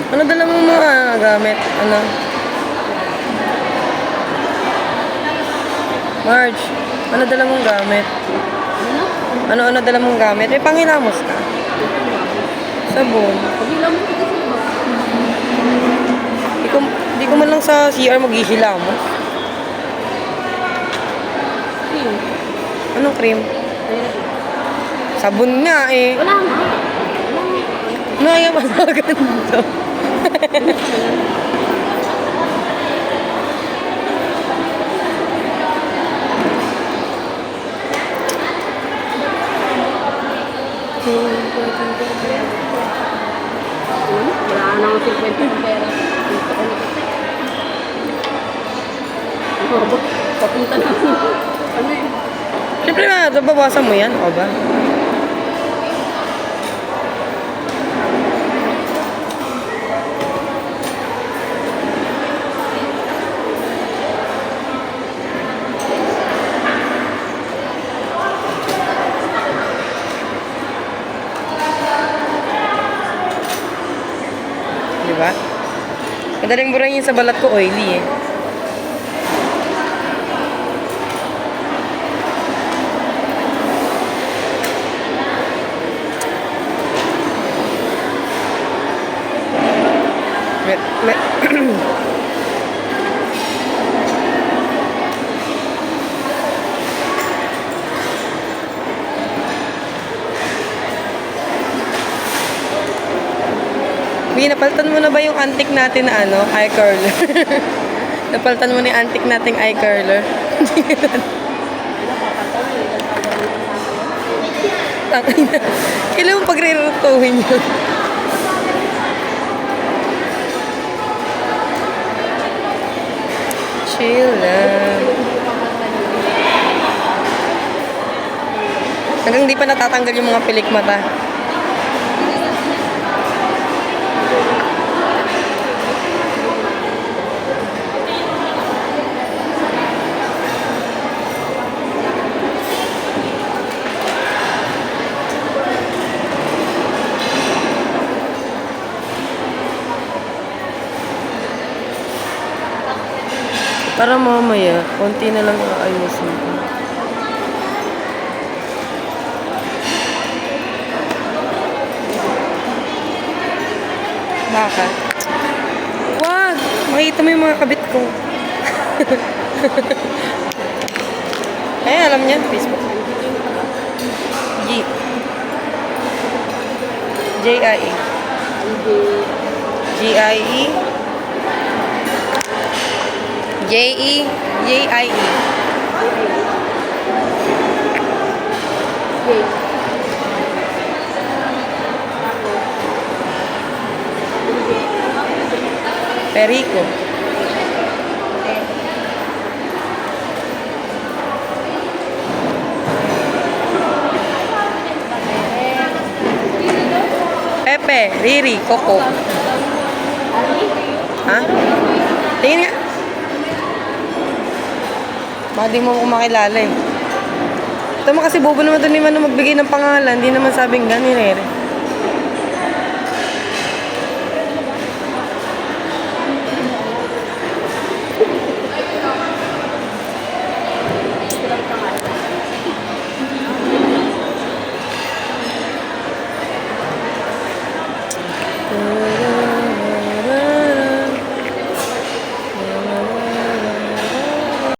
Ano dala mong mga gamit? Ano? Marge, ano dala mong gamit? Ano dala mong gamit? May panghilamos ka? Sabon. Paghilamos ko kasi ba? Di ko man lang sa CR maghihilamos. Cream. Anong cream? Sabon nga eh. Wala nga. Ano kaya mas maganda? Wala na akong 50 pera. Papunta na ako. Ano eh? Siyempre na, babawasan mo yan. O ba? Diba? Madaling burahin sa balat ko, oily eh. Napaltan mo na ba yung antique natin na ano, eye curler? Napaltan mo na yung antique nating eye curler? Tangay na. Kailan mo pagre-rutuhin yun? Chill lang. Hanggang di pa natatanggal yung mga pilik mata. Para mamaya, konti na lang aayusin ko. Bakit? Wag! Makita mo yung mga kabit ko. Ayan, alam niya. Facebook. J-I-E. G-I-E. J-E. J-I-E. Perico. Pepe, Riri, Coco. Ha? Tingin nga. Baka di mo ako makilala eh. Ito mo kasi bobo naman doon ni Mano magbigay ng pangalan. Hindi naman sabing ganun eh.